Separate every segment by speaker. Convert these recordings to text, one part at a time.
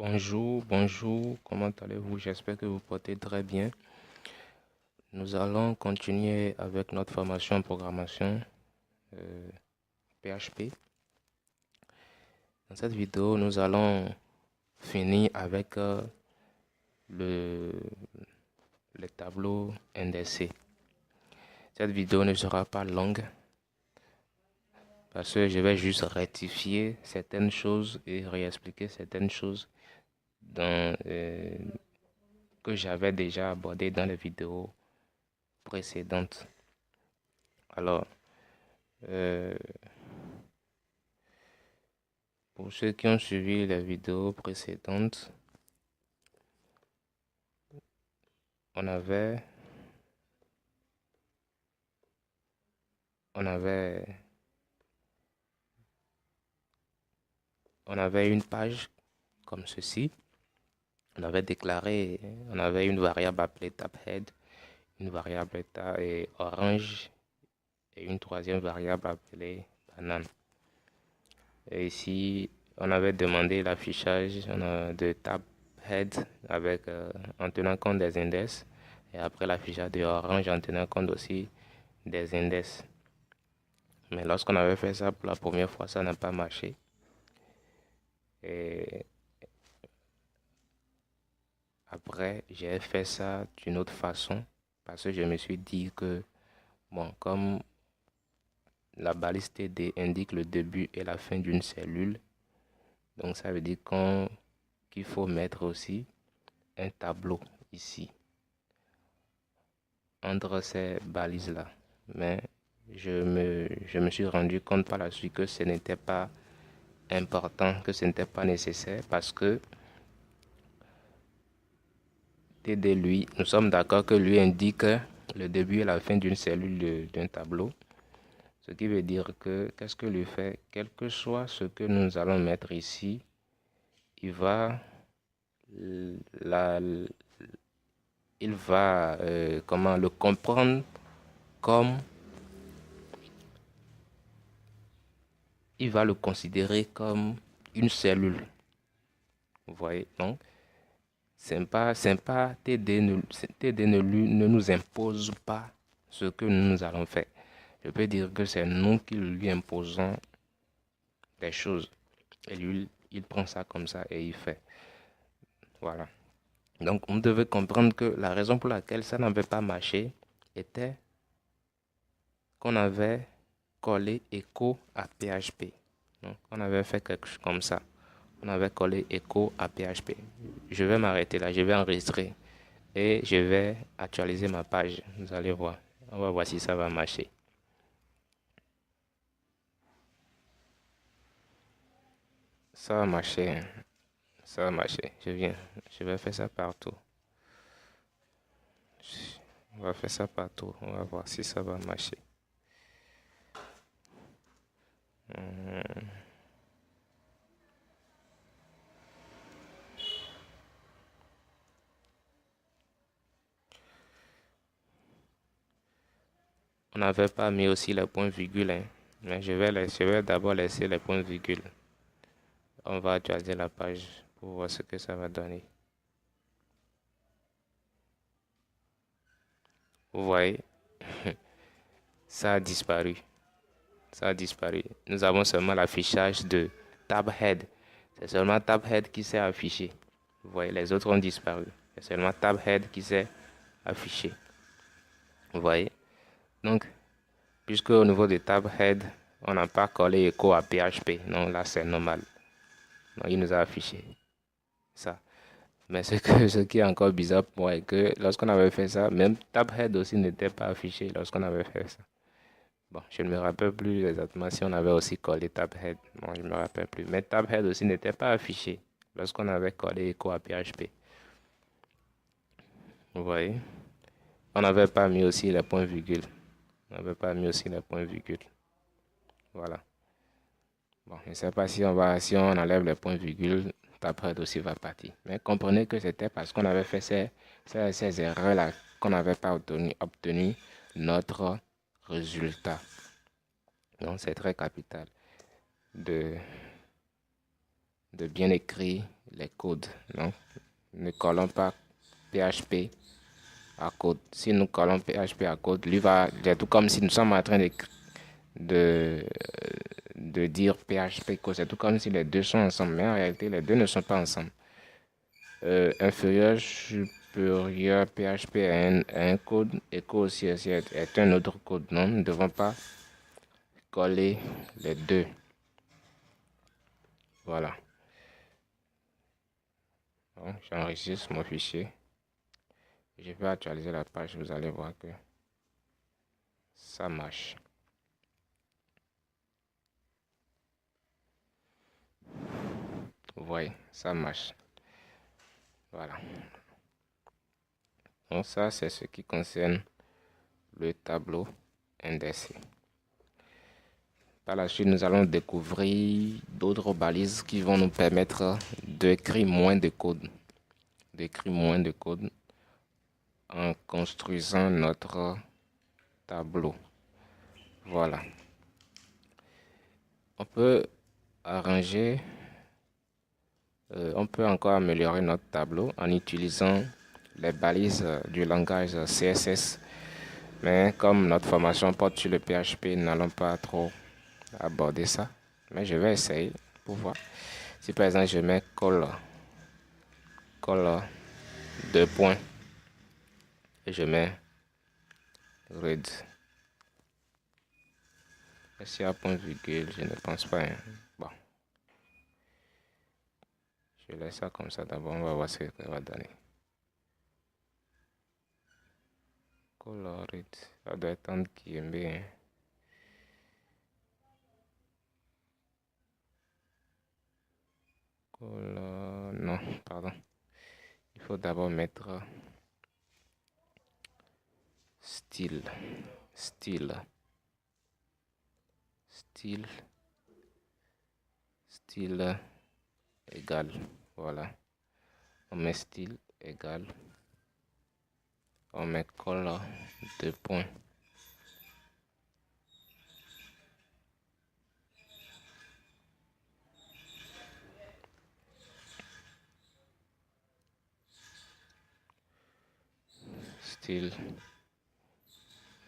Speaker 1: Bonjour, comment allez-vous? J'espère que vous portez très bien. Nous allons continuer avec notre formation en programmation PHP. Dans cette vidéo, nous allons finir avec les tableaux indexés. Cette vidéo ne sera pas longue parce que je vais juste rectifier certaines choses et réexpliquer certaines choses que j'avais déjà abordées dans les vidéos précédentes. Alors, pour ceux qui ont suivi les vidéos précédentes, on avait une page comme ceci. On avait une variable appelée tabhead, une variable et orange et une troisième variable appelée banane. Et ici, on avait demandé l'affichage de tabhead en tenant compte des index et après l'affichage de orange en tenant compte aussi des index. Mais lorsqu'on avait fait ça pour la première fois, ça n'a pas marché. Et après, j'ai fait ça d'une autre façon parce que je me suis dit que, bon, comme la balise TD indique le début et la fin d'une cellule, donc ça veut dire qu'il faut mettre aussi un tableau ici entre ces balises-là. Mais je me suis rendu compte par la suite que ce n'était pas important, que ce n'était pas nécessaire parce que TD, lui, nous sommes d'accord que lui indique le début et la fin d'une cellule d'un tableau. Ce qui veut dire que, qu'est-ce que lui fait? Quel que soit ce que nous allons mettre ici, il va le comprendre comme, il va le considérer comme une cellule. Vous voyez, donc, c'est pas TD ne nous impose pas ce que nous allons faire. Je peux dire que c'est nous qui lui imposons des choses. Et lui, il prend ça comme ça et il fait. Voilà. Donc, on devait comprendre que la raison pour laquelle ça n'avait pas marché était qu'on avait collé echo à PHP. Donc, on avait fait quelque chose comme ça. On avait collé echo à PHP. Je vais m'arrêter là, je vais enregistrer et je vais actualiser ma page. Vous allez voir. On va voir si ça va marcher. Ça va marcher. Ça va marcher. Je vais faire ça partout. On va faire ça partout. On va voir si ça va marcher. On n'avait pas mis aussi les points-virgules, hein. Mais je vais d'abord laisser les points-virgules. On va actualiser la page pour voir ce que ça va donner. Vous voyez, ça a disparu. Ça a disparu. Nous avons seulement l'affichage de tabhead. C'est seulement tabhead qui s'est affiché. Vous voyez, les autres ont disparu. C'est seulement tabhead qui s'est affiché. Vous voyez. Donc, puisque au niveau de tabhead, on n'a pas collé echo à PHP. Non, là c'est normal. Donc, il nous a affiché ça. Mais ce qui est encore bizarre pour moi est que lorsqu'on avait fait ça, même tabhead aussi n'était pas affiché lorsqu'on avait fait ça. Bon, je ne me rappelle plus exactement si on avait aussi collé tabhead. Bon, je ne me rappelle plus. Mais tabhead aussi n'était pas affiché lorsqu'on avait collé echo à PHP. Vous voyez? On n'avait pas mis aussi les points-virgules. On n'avait pas mis aussi les points-virgules. Voilà. Bon, je ne sais pas si on enlève les points-virgules, tabhead aussi va partir. Mais comprenez que c'était parce qu'on avait fait ces erreurs-là qu'on n'avait pas obtenu notre résultat. Donc, c'est très capital de bien écrire les codes. Non? Ne collons pas PHP à code. Si nous collons PHP à code, lui va, c'est tout comme si nous sommes en train de, de dire PHP code. C'est tout comme si les deux sont ensemble, mais en réalité, les deux ne sont pas ensemble. Inférieur, supérieur, PHP est un code, et code CSS est un autre code. Non, nous ne devons pas coller les deux. Voilà. J'enregistre mon fichier. Je vais actualiser la page. Vous allez voir que ça marche. Vous voyez, ça marche. Voilà. Donc ça, c'est ce qui concerne le tableau indexé. Par la suite, nous allons découvrir d'autres balises qui vont nous permettre d'écrire moins de code. D'écrire moins de code en construisant notre tableau. Voilà. On peut arranger, on peut encore améliorer notre tableau en utilisant les balises du langage CSS. Mais comme notre formation porte sur le PHP, nous n'allons pas trop aborder ça. Mais je vais essayer pour voir. Si par exemple je mets color 2 points et je mets red. Est-ce qu'il y a point virgule? Je ne pense pas. Hein. Bon. Je laisse ça comme ça d'abord. On va voir ce que ça va donner. Color red. Ça doit être en guillemets. Hein. Color... Non, pardon. Il faut d'abord mettre style. Style égal. Voilà. On met style égal. On met color 2 points. Style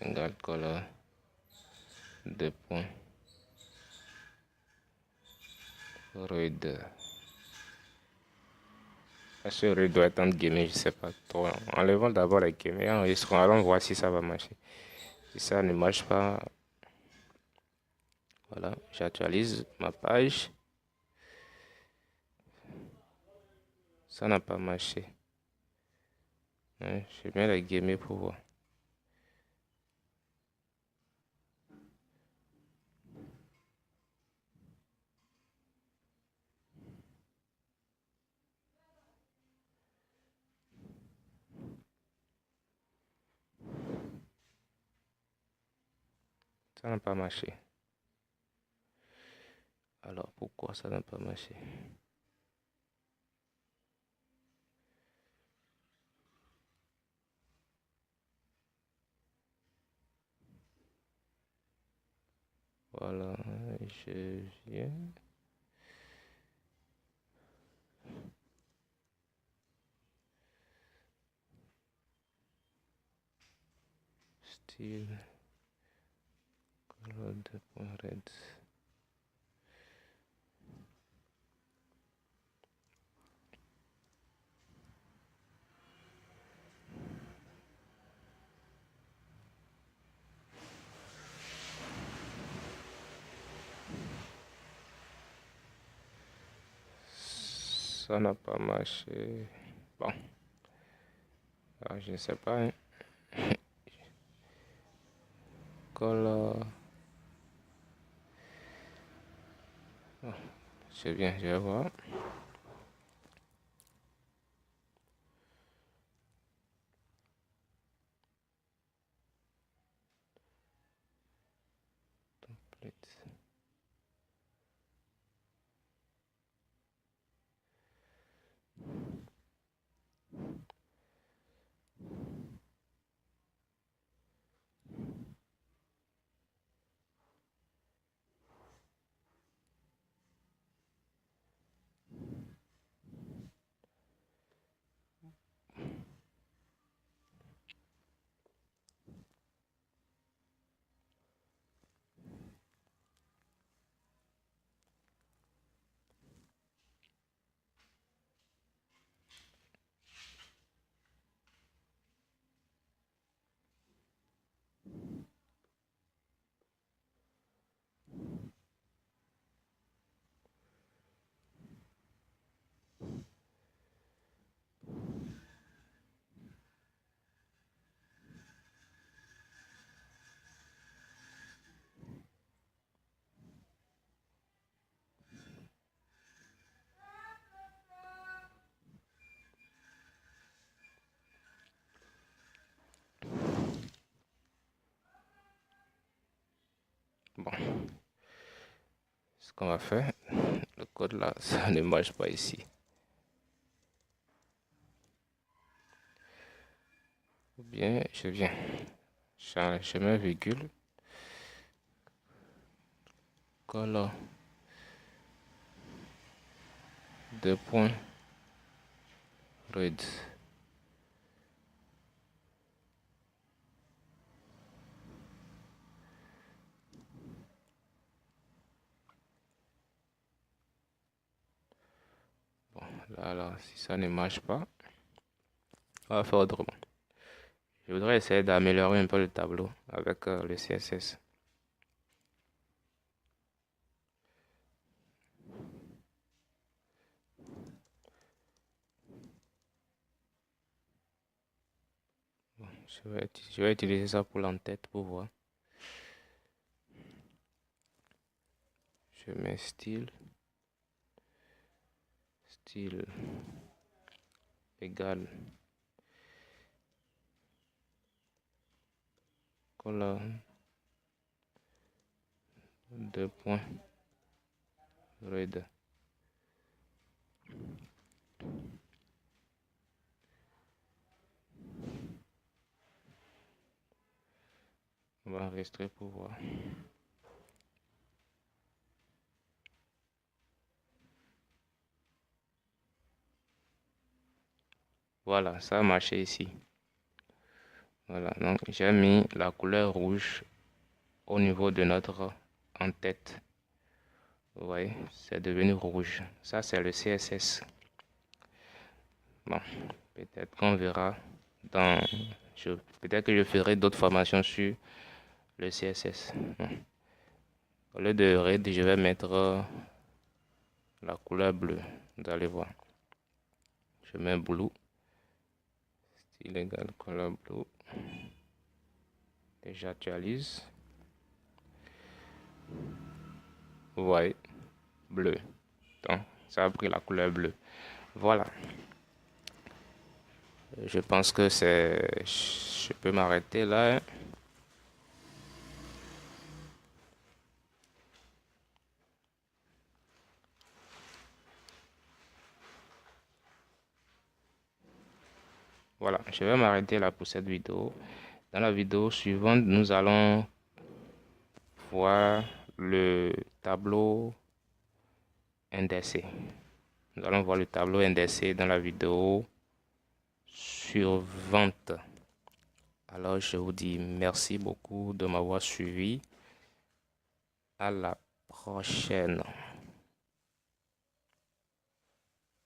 Speaker 1: égal color 2 points. Red. Est-ce que red doit être entre guillemets? Je ne sais pas trop. Enlevons d'abord les guillemets. Allons voir si ça va marcher. Si ça ne marche pas, voilà, j'actualise ma page. Ça n'a pas marché. Je mets les guillemets pour voir. Ça n'a pas marché. Alors, pourquoi ça n'a pas marché? Voilà, je viens. Style. Color 2 points red. Ça n'a pas marché. Bon. Alors, je ne sais pas. Hein. Color. Oh, c'est bien, je vais voir. Ce qu'on va faire, le code là, ça ne marche pas ici. Ou bien, je viens, je mets virgule, color, deux points, red. Bon, là, si ça ne marche pas, on va faire autrement. Je voudrais essayer d'améliorer un peu le tableau avec le CSS. Bon, je vais utiliser ça pour l'entête pour voir. Je mets style égal color, deux points, red. On va enregistrer pour voir. Voilà, ça a marché ici. Voilà, donc j'ai mis la couleur rouge au niveau de notre en-tête. Vous voyez, c'est devenu rouge. Ça, c'est le CSS. Bon, peut-être qu'on verra dans... Peut-être que je ferai d'autres formations sur le CSS. Bon. Au lieu de red, je vais mettre la couleur bleue. Vous allez voir. Je mets blue. Style égal couleur blue. Et j'actualise. Vous voyez, bleu. Donc, ça a pris la couleur bleue. Voilà. Je pense que c'est... Je peux m'arrêter là. Voilà, je vais m'arrêter là pour cette vidéo. Dans la vidéo suivante, nous allons voir le tableau indexé. Nous allons voir le tableau indexé dans la vidéo suivante. Alors, je vous dis merci beaucoup de m'avoir suivi. À la prochaine.